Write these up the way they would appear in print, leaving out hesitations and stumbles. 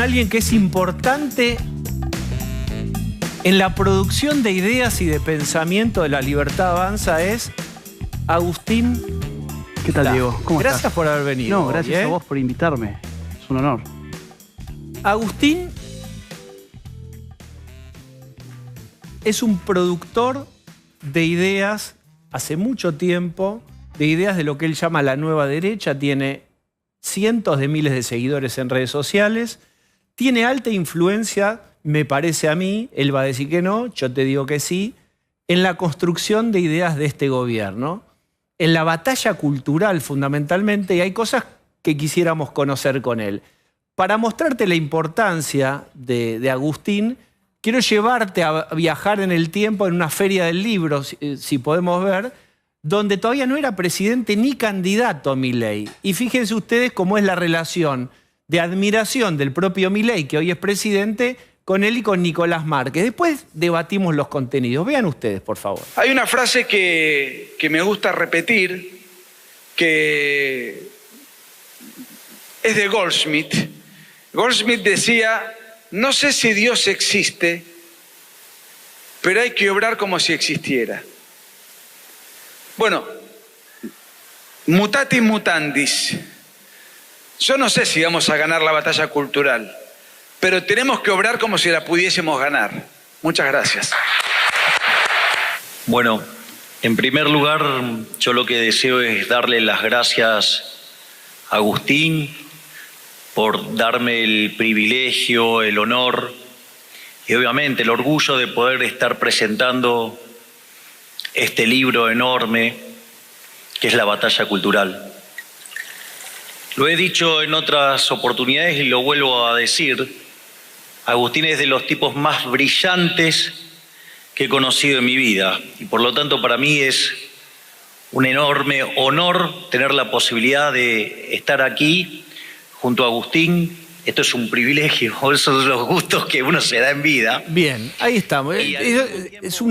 Alguien que es importante en la producción de ideas y de pensamiento de La Libertad Avanza es Agustín. ¿Qué tal, Diego? ¿Cómo estás? Gracias por haber venido. No, gracias a vos por invitarme. Es un honor. Agustín es un productor de ideas hace mucho tiempo, de ideas de lo que él llama la nueva derecha. Tiene cientos de miles de seguidores en redes sociales. Tiene alta influencia, me parece a mí, él va a decir que no, yo te digo que sí, en la construcción de ideas de este gobierno, en la batalla cultural fundamentalmente, y hay cosas que quisiéramos conocer con él. Para mostrarte la importancia de Agustín, quiero llevarte a viajar en el tiempo en una feria del libro, si podemos ver, donde todavía no era presidente ni candidato a Milei. Y fíjense ustedes cómo es la relación de admiración del propio Milei, que hoy es presidente, con él y con Nicolás Márquez. Después debatimos los contenidos. Vean ustedes, por favor. Hay una frase que me gusta repetir, que es de Goldsmith. Goldsmith decía: no sé si Dios existe, pero hay que obrar como si existiera. Bueno, mutatis mutandis. Yo no sé si vamos a ganar la batalla cultural, pero tenemos que obrar como si la pudiésemos ganar. Muchas gracias. Bueno, en primer lugar, yo lo que deseo es darle las gracias a Agustín por darme el privilegio, el honor y obviamente el orgullo de poder estar presentando este libro enorme que es La Batalla Cultural. Lo he dicho en otras oportunidades y lo vuelvo a decir: Agustín es de los tipos más brillantes que he conocido en mi vida y por lo tanto para mí es un enorme honor tener la posibilidad de estar aquí junto a Agustín. Esto es un privilegio, esos son los gustos que uno se da en vida. Bien, ahí estamos. Es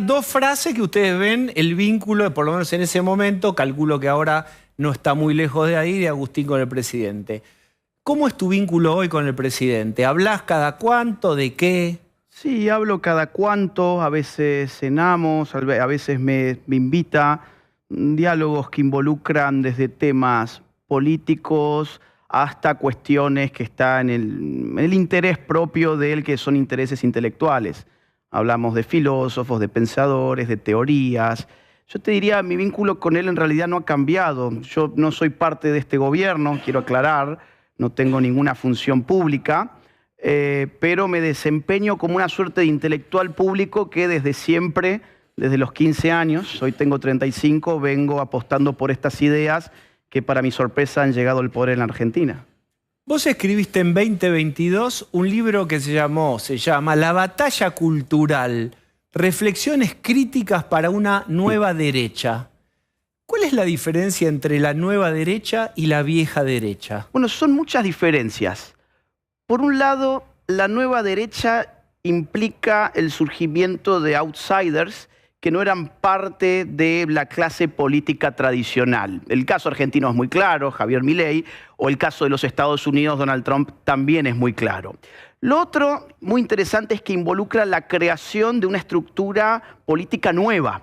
dos frases que ustedes ven el vínculo, por lo menos en ese momento, calculo que ahora no está muy lejos de ahí, de Agustín con el presidente. ¿Cómo es tu vínculo hoy con el presidente? ¿Hablás cada cuánto? ¿De qué? Sí, hablo cada cuánto, a veces cenamos, a veces me invita, diálogos que involucran desde temas políticos hasta cuestiones que están en el interés propio de él, que son intereses intelectuales. Hablamos de filósofos, de pensadores, de teorías. Yo te diría, mi vínculo con él en realidad no ha cambiado. Yo no soy parte de este gobierno, quiero aclarar, no tengo ninguna función pública, pero me desempeño como una suerte de intelectual público que desde siempre, desde los 15 años, hoy tengo 35, vengo apostando por estas ideas que para mi sorpresa han llegado al poder en la Argentina. Vos escribiste en 2022 un libro que se llama La Batalla Cultural, reflexiones críticas para una nueva derecha. ¿Cuál es la diferencia entre la nueva derecha y la vieja derecha? Bueno, son muchas diferencias. Por un lado, la nueva derecha implica el surgimiento de outsiders que no eran parte de la clase política tradicional. El caso argentino es muy claro, Javier Milei, o el caso de los Estados Unidos, Donald Trump, también es muy claro. Lo otro muy interesante es que involucra la creación de una estructura política nueva,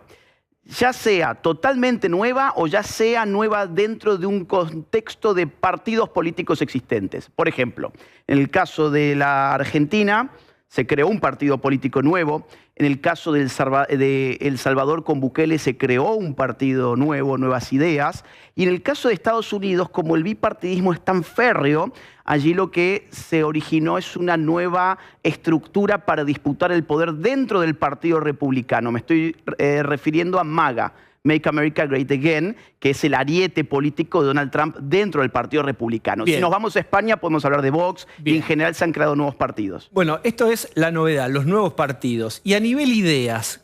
ya sea totalmente nueva o ya sea nueva dentro de un contexto de partidos políticos existentes. Por ejemplo, en el caso de la Argentina se creó un partido político nuevo. En el caso de El Salvador con Bukele se creó un partido nuevo, nuevas ideas. Y en el caso de Estados Unidos, como el bipartidismo es tan férreo, allí lo que se originó es una nueva estructura para disputar el poder dentro del Partido Republicano. Me estoy refiriendo a MAGA, Make America Great Again, que es el ariete político de Donald Trump dentro del Partido Republicano. Bien. Si nos vamos a España, podemos hablar de Vox, y en general se han creado nuevos partidos. Bueno, esto es la novedad, los nuevos partidos. Y a nivel ideas,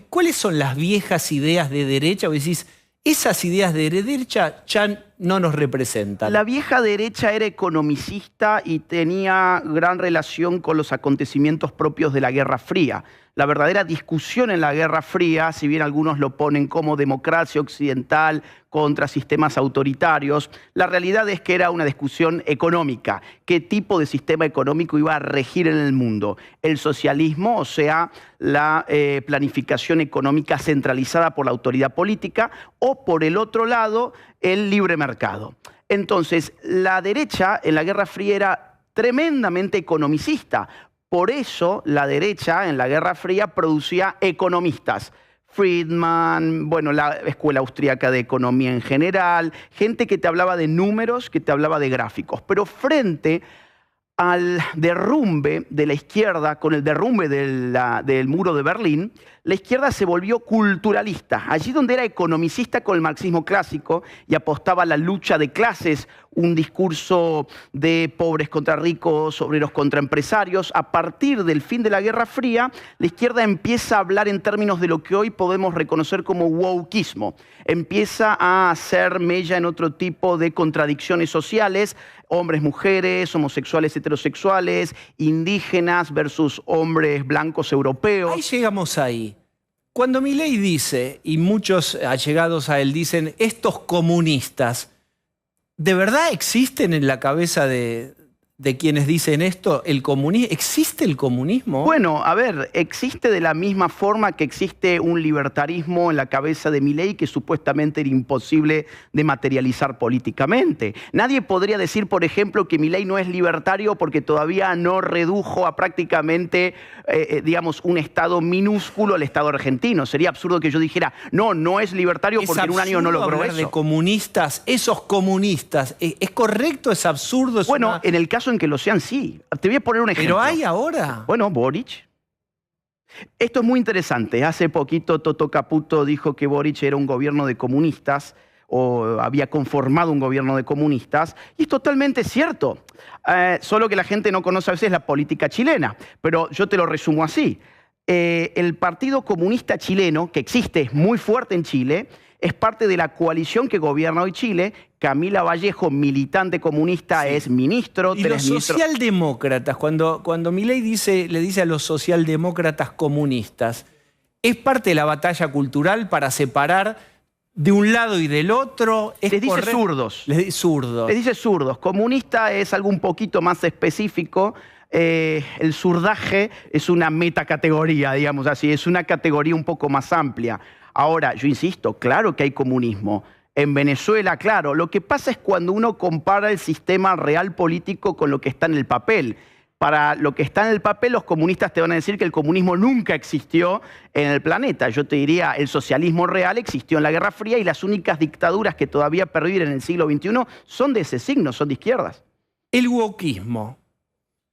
¿cuáles son las viejas ideas de derecha? Vos decís, esas ideas de derecha ya no nos representan. La vieja derecha era economicista y tenía gran relación con los acontecimientos propios de la Guerra Fría. La verdadera discusión en la Guerra Fría, si bien algunos lo ponen como democracia occidental contra sistemas autoritarios, la realidad es que era una discusión económica. ¿Qué tipo de sistema económico iba a regir en el mundo? El socialismo, o sea, la planificación económica centralizada por la autoridad política, o por el otro lado, el libre mercado. Entonces, la derecha en la Guerra Fría era tremendamente economicista. Por eso la derecha en la Guerra Fría producía economistas. Friedman, bueno, la Escuela Austríaca de Economía en general, gente que te hablaba de números, que te hablaba de gráficos. Pero frente al derrumbe de la izquierda, con el derrumbe del muro de Berlín, la izquierda se volvió culturalista. Allí donde era economicista con el marxismo clásico y apostaba a la lucha de clases, un discurso de pobres contra ricos, obreros contra empresarios, a partir del fin de la Guerra Fría, la izquierda empieza a hablar en términos de lo que hoy podemos reconocer como wokeismo. Empieza a hacer mella en otro tipo de contradicciones sociales, hombres, mujeres, homosexuales, heterosexuales, indígenas versus hombres blancos europeos. Ahí llegamos ahí. Cuando Milei dice, y muchos allegados a él dicen, estos comunistas, ¿de verdad existen en la cabeza de quienes dicen esto el comunismo? ¿Existe el comunismo? Bueno, a ver, existe de la misma forma que existe un libertarismo en la cabeza de Milei que supuestamente era imposible de materializar políticamente. Nadie podría decir, por ejemplo, que Milei no es libertario porque todavía no redujo a prácticamente, digamos, un Estado minúsculo al Estado argentino. Sería absurdo que yo dijera, no, no es libertario porque en un año no logró eso. De comunistas, esos comunistas, ¿es correcto? ¿Es absurdo? Bueno, en el caso en que lo sean, sí. Te voy a poner un ejemplo. ¿Pero hay ahora? Bueno, Boric. Esto es muy interesante. Hace poquito Toto Caputo dijo que Boric era un gobierno de comunistas o había conformado un gobierno de comunistas. Y es totalmente cierto. Solo que la gente no conoce a veces la política chilena. Pero yo te lo resumo así. El Partido Comunista Chileno, que existe, es muy fuerte en Chile, es parte de la coalición que gobierna hoy Chile. Camila Vallejo, militante comunista, sí, es ministro. Y los socialdemócratas, cuando Milei le dice a los socialdemócratas comunistas, ¿es parte de la batalla cultural para separar de un lado y del otro? Les dice zurdos. Les dice zurdos. Les dice zurdos. Comunista es algo un poquito más específico. El zurdaje es una metacategoría, digamos así, es una categoría un poco más amplia. Ahora, yo insisto, claro que hay comunismo. En Venezuela, claro. Lo que pasa es cuando uno compara el sistema real político con lo que está en el papel. Para lo que está en el papel, los comunistas te van a decir que el comunismo nunca existió en el planeta. Yo te diría, el socialismo real existió en la Guerra Fría y las únicas dictaduras que todavía perviven en el siglo XXI son de ese signo, son de izquierdas. El wokeismo.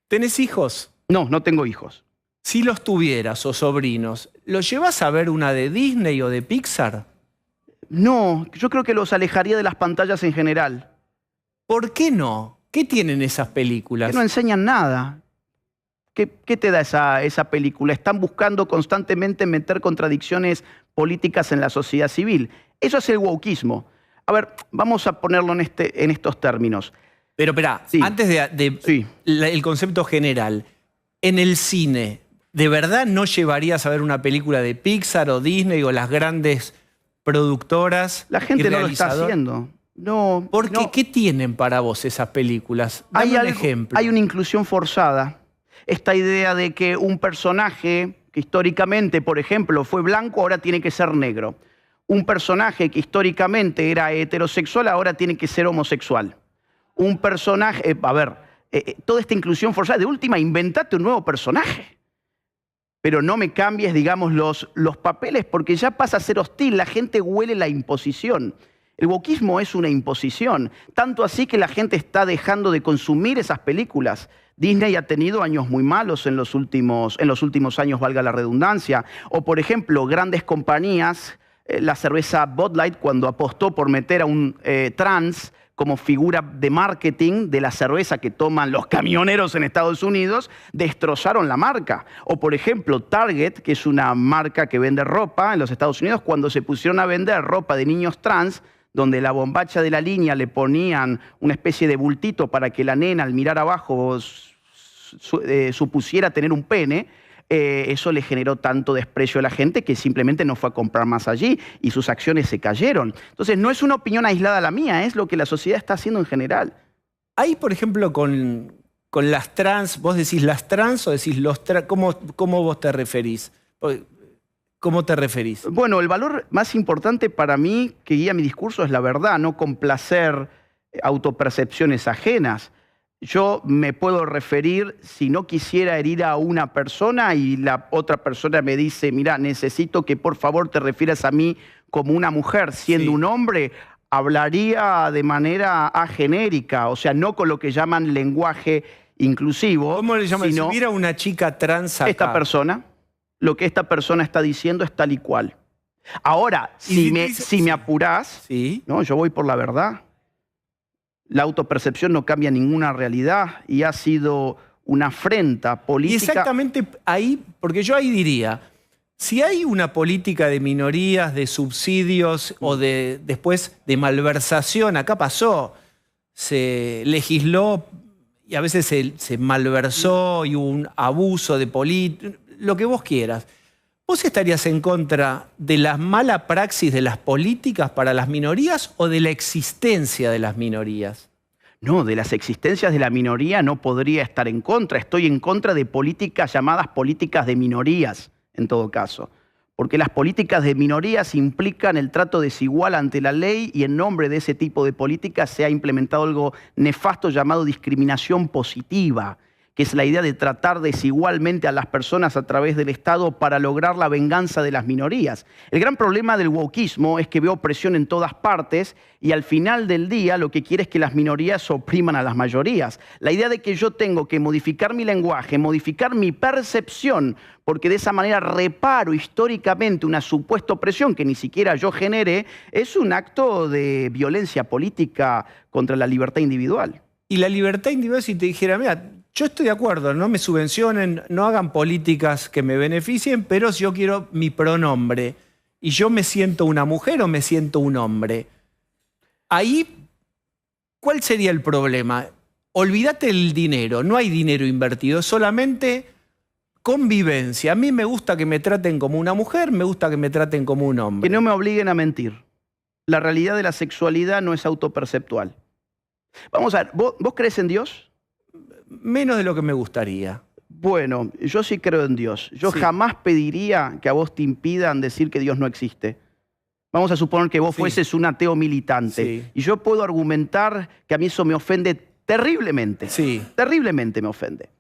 ¿Tenés hijos? No, no tengo hijos. Si los tuvieras o sobrinos, ¿los llevas a ver una de Disney o de Pixar? No, yo creo que los alejaría de las pantallas en general. ¿Por qué no? ¿Qué tienen esas películas? Que no enseñan nada. ¿Qué te da esa película? Están buscando constantemente meter contradicciones políticas en la sociedad civil. Eso es el wokeismo. A ver, vamos a ponerlo en estos términos. Pero espera, sí, antes el concepto general, en el cine, ¿de verdad no llevarías a ver una película de Pixar o Disney o las grandes productoras? La gente no lo está haciendo. No. ¿Por qué? ¿Qué tienen para vos esas películas? Dame un ejemplo. Hay una inclusión forzada. Esta idea de que un personaje que históricamente, por ejemplo, fue blanco, ahora tiene que ser negro. Un personaje que históricamente era heterosexual, ahora tiene que ser homosexual. Un personaje, toda esta inclusión forzada, de última, inventate un nuevo personaje. Pero no me cambies, digamos, los papeles, porque ya pasa a ser hostil, la gente huele la imposición. El wokeismo es una imposición, tanto así que la gente está dejando de consumir esas películas. Disney ha tenido años muy malos en los últimos años, valga la redundancia. O, por ejemplo, grandes compañías, la cerveza Bud Light, cuando apostó por meter a un trans como figura de marketing de la cerveza que toman los camioneros en Estados Unidos, destrozaron la marca. O, por ejemplo, Target, que es una marca que vende ropa en los Estados Unidos, cuando se pusieron a vender ropa de niños trans, donde la bombacha de la línea le ponían una especie de bultito para que la nena al mirar abajo supusiera tener un pene, eso le generó tanto desprecio a la gente que simplemente no fue a comprar más allí y sus acciones se cayeron. Entonces, no es una opinión aislada la mía, es lo que la sociedad está haciendo en general. Ahí, por ejemplo, con las trans, ¿vos decís las trans o decís los trans? ¿Cómo vos te referís? ¿Cómo te referís? Bueno, el valor más importante para mí que guía mi discurso es la verdad, no complacer autopercepciones ajenas. Yo me puedo referir, si no quisiera herir a una persona y la otra persona me dice, mira, necesito que por favor te refieras a mí como una mujer, siendo un hombre, hablaría de manera agenérica, o sea, no con lo que llaman lenguaje inclusivo. ¿Cómo le llaman? Si hubiera una chica trans acá. Esta persona, lo que esta persona está diciendo es tal y cual. Ahora, si me apurás, ¿no? Yo voy por la verdad. La autopercepción no cambia ninguna realidad y ha sido una afrenta política. Y exactamente ahí, porque yo ahí diría, si hay una política de minorías, de subsidios o después de malversación, acá pasó, se legisló y a veces se malversó y hubo un abuso de política, lo que vos quieras. ¿Vos estarías en contra de la mala praxis de las políticas para las minorías o de la existencia de las minorías? No, de las existencias de la minoría no podría estar en contra. Estoy en contra de políticas llamadas políticas de minorías, en todo caso. Porque las políticas de minorías implican el trato desigual ante la ley y en nombre de ese tipo de políticas se ha implementado algo nefasto llamado discriminación positiva, que es la idea de tratar desigualmente a las personas a través del Estado para lograr la venganza de las minorías. El gran problema del wokismo es que ve opresión en todas partes y al final del día lo que quiere es que las minorías opriman a las mayorías. La idea de que yo tengo que modificar mi lenguaje, modificar mi percepción, porque de esa manera reparo históricamente una supuesta opresión que ni siquiera yo generé, es un acto de violencia política contra la libertad individual. Y la libertad individual, si te dijera, mira, yo estoy de acuerdo, no me subvencionen, no hagan políticas que me beneficien, pero si yo quiero mi pronombre y yo me siento una mujer o me siento un hombre, ahí, ¿cuál sería el problema? Olvídate el dinero, no hay dinero invertido, es solamente convivencia. A mí me gusta que me traten como una mujer, me gusta que me traten como un hombre. Que no me obliguen a mentir. La realidad de la sexualidad no es autoperceptual. Vamos a ver, ¿vos crees en Dios? Menos de lo que me gustaría. Bueno, yo sí creo en Dios. Yo jamás pediría que a vos te impidan decir que Dios no existe. Vamos a suponer que vos fueses un ateo militante. Y yo puedo argumentar que a mí eso me ofende terriblemente. Terriblemente me ofende.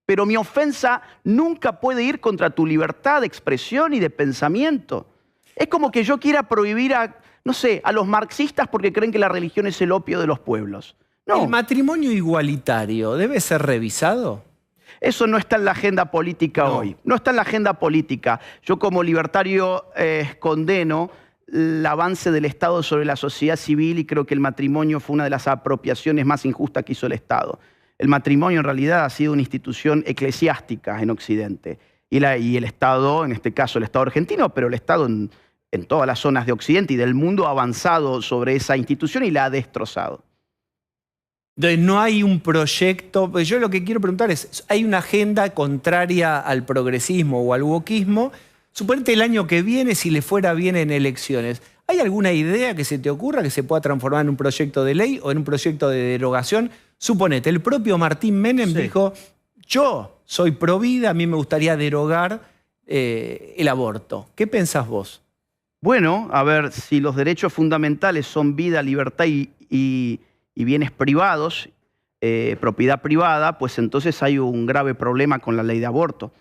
Pero mi ofensa nunca puede ir contra tu libertad de expresión y de pensamiento. Es como que yo quiera prohibir a, no sé, a los marxistas porque creen que la religión es el opio de los pueblos. No. ¿El matrimonio igualitario debe ser revisado? Eso no está en la agenda política hoy. No está en la agenda política. Yo como libertario condeno el avance del Estado sobre la sociedad civil y creo que el matrimonio fue una de las apropiaciones más injustas que hizo el Estado. El matrimonio en realidad ha sido una institución eclesiástica en Occidente. Y el Estado, en este caso el Estado argentino, pero el Estado en todas las zonas de Occidente y del mundo ha avanzado sobre esa institución y la ha destrozado. No hay un proyecto, pues yo lo que quiero preguntar es, ¿hay una agenda contraria al progresismo o al wokismo? Suponete el año que viene, si le fuera bien en elecciones, ¿hay alguna idea que se te ocurra que se pueda transformar en un proyecto de ley o en un proyecto de derogación? Suponete, el propio Martín Menem dijo, yo soy pro vida, a mí me gustaría derogar el aborto. ¿Qué pensás vos? Bueno, a ver, si los derechos fundamentales son vida, libertad y bienes privados, propiedad privada, pues entonces hay un grave problema con la ley de aborto,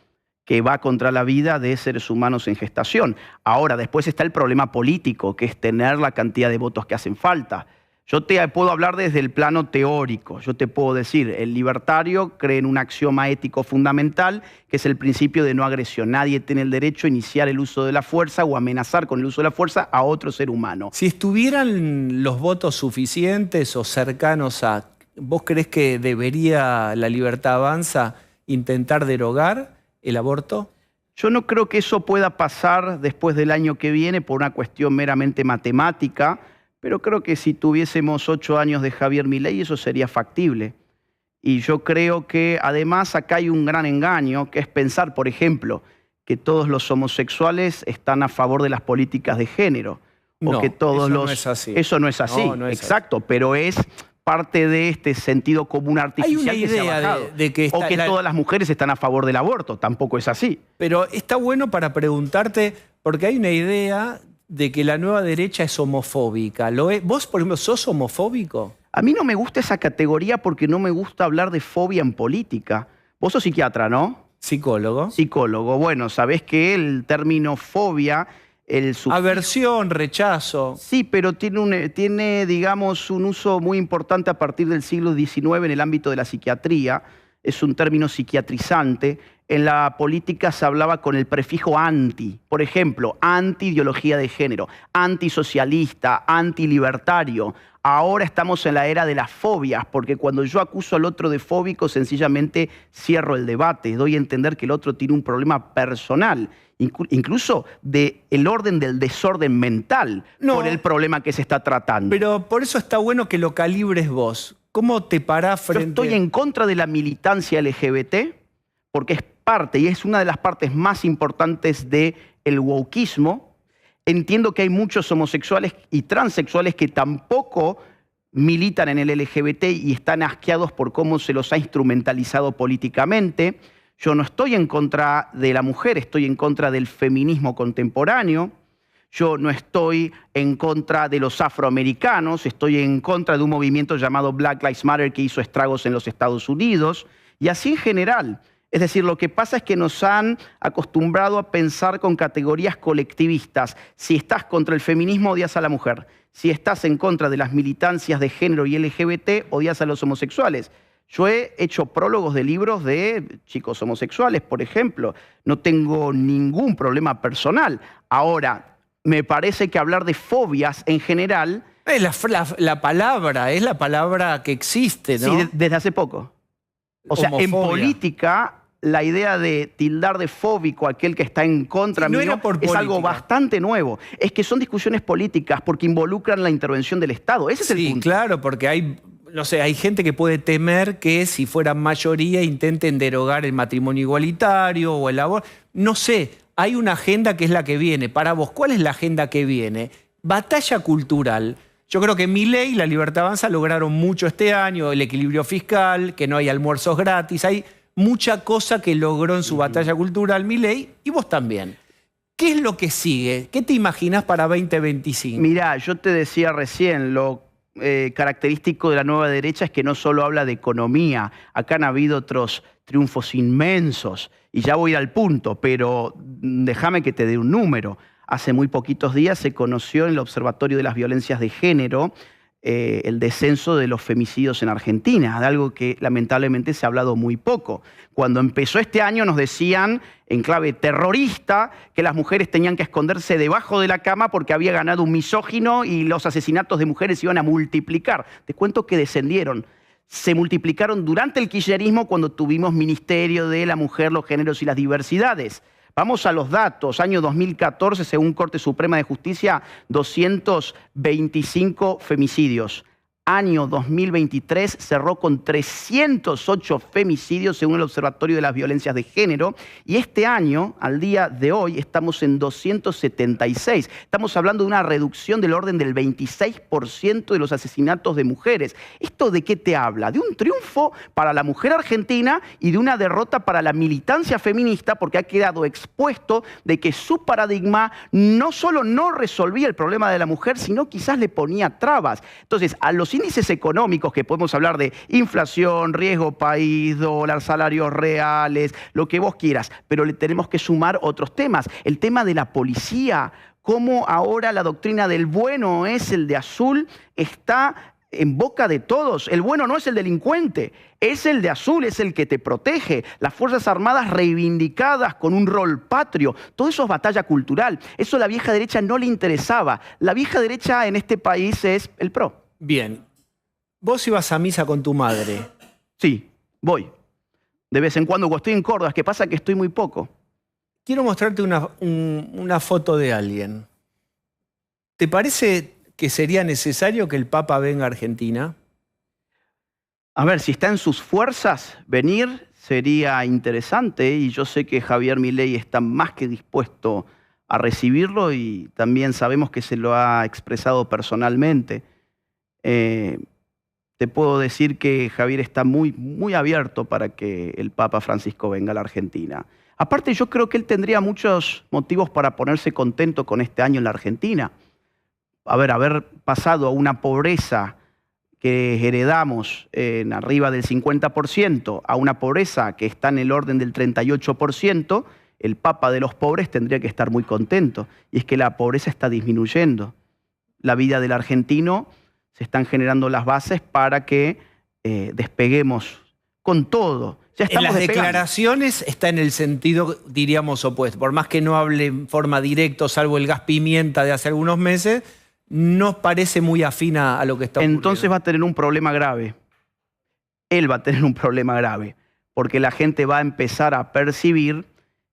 que va contra la vida de seres humanos en gestación. Ahora, después está el problema político, que es tener la cantidad de votos que hacen falta. Yo te puedo hablar desde el plano teórico. Yo te puedo decir, el libertario cree en un axioma ético fundamental, que es el principio de no agresión. Nadie tiene el derecho a iniciar el uso de la fuerza o amenazar con el uso de la fuerza a otro ser humano. Si estuvieran los votos suficientes o cercanos a... ¿Vos creés que debería la Libertad Avanza intentar derogar el aborto? Yo no creo que eso pueda pasar después del año que viene por una cuestión meramente matemática, pero creo que si tuviésemos 8 años de Javier Milei eso sería factible. Y yo creo que además acá hay un gran engaño, que es pensar, por ejemplo, que todos los homosexuales están a favor de las políticas de género. No, O que todos eso los... no es así. Eso no es así, No, no es exacto, pero es parte de este sentido común artificial Hay una que se ha idea bajado. de que o que todas las mujeres están a favor del aborto, tampoco es así. Pero está bueno para preguntarte, porque hay una idea de que la nueva derecha es homofóbica. ¿Vos, por ejemplo, sos homofóbico? A mí no me gusta esa categoría porque no me gusta hablar de fobia en política. Vos sos psiquiatra, ¿no? Psicólogo. Psicólogo. Bueno, sabés que el término fobia... Aversión, rechazo. Sí, pero tiene, digamos, un uso muy importante a partir del siglo XIX en el ámbito de la psiquiatría. Es un término psiquiatrizante. En la política se hablaba con el prefijo anti. Por ejemplo, anti-ideología de género, antisocialista, antilibertario. Ahora estamos en la era de las fobias, porque cuando yo acuso al otro de fóbico, sencillamente cierro el debate. Doy a entender que el otro tiene un problema personal, incluso del orden del desorden mental, por el problema que se está tratando. Pero por eso está bueno que lo calibres vos. ¿Cómo te parás frente...? Yo estoy en contra de la militancia LGBT, porque es parte, y es una de las partes más importantes del wokeismo. Entiendo que hay muchos homosexuales y transexuales que tampoco militan en el LGBT y están asqueados por cómo se los ha instrumentalizado políticamente. Yo no estoy en contra de la mujer, estoy en contra del feminismo contemporáneo. Yo no estoy en contra de los afroamericanos, estoy en contra de un movimiento llamado Black Lives Matter que hizo estragos en los Estados Unidos. Y así en general. Es decir, lo que pasa es que nos han acostumbrado a pensar con categorías colectivistas. Si estás contra el feminismo, odias a la mujer. Si estás en contra de las militancias de género y LGBT, odias a los homosexuales. Yo he hecho prólogos de libros de chicos homosexuales, por ejemplo. No tengo ningún problema personal. Ahora, me parece que hablar de fobias en general... La palabra, es la palabra que existe, ¿no? Sí, desde hace poco. O sea, Homofobia. En política... La idea de tildar de fóbico a aquel que está en contra mío es algo bastante nuevo. Es que son discusiones políticas porque involucran la intervención del Estado. Ese es el punto. Sí, claro, porque hay, no sé, hay gente que puede temer que si fueran mayoría intenten derogar el matrimonio igualitario o el aborto. No sé, hay una agenda que es la que viene. Para vos, ¿cuál es la agenda que viene? Batalla cultural. Yo creo que Milei y la Libertad Avanza lograron mucho este año, el equilibrio fiscal, que no hay almuerzos gratis, hay mucha cosa que logró en su batalla cultural Milei y vos también. ¿Qué es lo que sigue? ¿Qué te imaginas para 2025? Mirá, yo te decía recién, lo característico de la nueva derecha es que no solo habla de economía. Acá han habido otros triunfos inmensos. Y ya voy al punto, pero déjame que te dé un número. Hace muy poquitos días se conoció en el Observatorio de las Violencias de Género el descenso de los femicidios en Argentina, de algo que lamentablemente se ha hablado muy poco. Cuando empezó este año nos decían, en clave terrorista, que las mujeres tenían que esconderse debajo de la cama porque había ganado un misógino y los asesinatos de mujeres iban a multiplicar. Te cuento que descendieron. Se multiplicaron durante el kirchnerismo cuando tuvimos Ministerio de la Mujer, los Géneros y las Diversidades. Vamos a los datos. Año 2014, según Corte Suprema de Justicia, 225 femicidios. Año 2023 cerró con 308 femicidios según el Observatorio de las Violencias de Género. Y este año, al día de hoy, estamos en 276. Estamos hablando de una reducción del orden del 26% de los asesinatos de mujeres. ¿Esto de qué te habla? De un triunfo para la mujer argentina y de una derrota para la militancia feminista porque ha quedado expuesto de que su paradigma no solo no resolvía el problema de la mujer, sino quizás le ponía trabas. Entonces, a los índices económicos que podemos hablar de inflación, riesgo país, dólar, salarios reales, lo que vos quieras, pero le tenemos que sumar otros temas. El tema de la policía, cómo ahora la doctrina del bueno es el de azul, está en boca de todos. El bueno no es el delincuente, es el de azul, es el que te protege. Las Fuerzas Armadas reivindicadas con un rol patrio. Todo eso es batalla cultural. Eso a la vieja derecha no le interesaba. La vieja derecha en este país es el PRO. Bien. ¿Vos ibas a misa con tu madre? Sí, voy. De vez en cuando estoy en Córdoba. Es que pasa que estoy muy poco. Quiero mostrarte una foto de alguien. ¿Te parece que sería necesario que el Papa venga a Argentina? A ver, si está en sus fuerzas venir, sería interesante, y yo sé que Javier Milei está más que dispuesto a recibirlo y también sabemos que se lo ha expresado personalmente. Te puedo decir que Javier está muy abierto para que el Papa Francisco venga a la Argentina. Aparte, yo creo que él tendría muchos motivos para ponerse contento con este año en la Argentina. A ver, haber pasado a una pobreza que heredamos en arriba del 50% a una pobreza que está en el orden del 38%, el Papa de los pobres tendría que estar muy contento. Y es que la pobreza está disminuyendo. La vida del argentino, se están generando las bases para que despeguemos con todo. Ya estamos en las despegando. declaraciones está en el sentido, diríamos, opuesto. Por más que no hable en forma directa, salvo el gas pimienta de hace algunos meses, no parece muy afina a lo que está ocurriendo. Entonces va a tener un problema grave. Él va a tener un problema grave, porque la gente va a empezar a percibir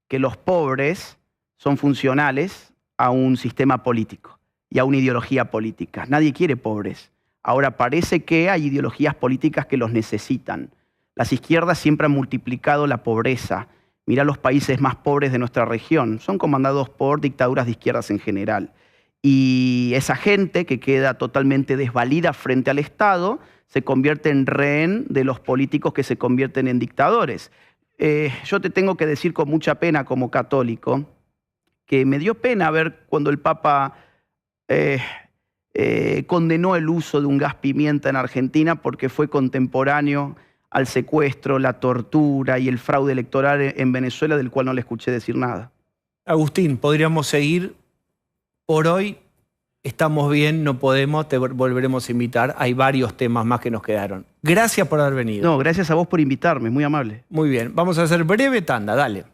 que los pobres son funcionales a un sistema político y a una ideología política. Nadie quiere pobres. Ahora parece que hay ideologías políticas que los necesitan. Las izquierdas siempre han multiplicado la pobreza. Mira los países más pobres de nuestra región. Son comandados por dictaduras de izquierdas en general. Y esa gente que queda totalmente desvalida frente al Estado se convierte en rehén de los políticos que se convierten en dictadores. Yo te tengo que decir con mucha pena como católico que me dio pena ver cuando el Papa condenó el uso de un gas pimienta en Argentina porque fue contemporáneo al secuestro, la tortura y el fraude electoral en Venezuela, del cual no le escuché decir nada. Agustín, podríamos seguir. Por hoy estamos bien, no podemos, te volveremos a invitar. Hay varios temas más que nos quedaron. Gracias por haber venido. No, gracias a vos por invitarme, muy amable. Muy bien, vamos a hacer breve tanda, dale.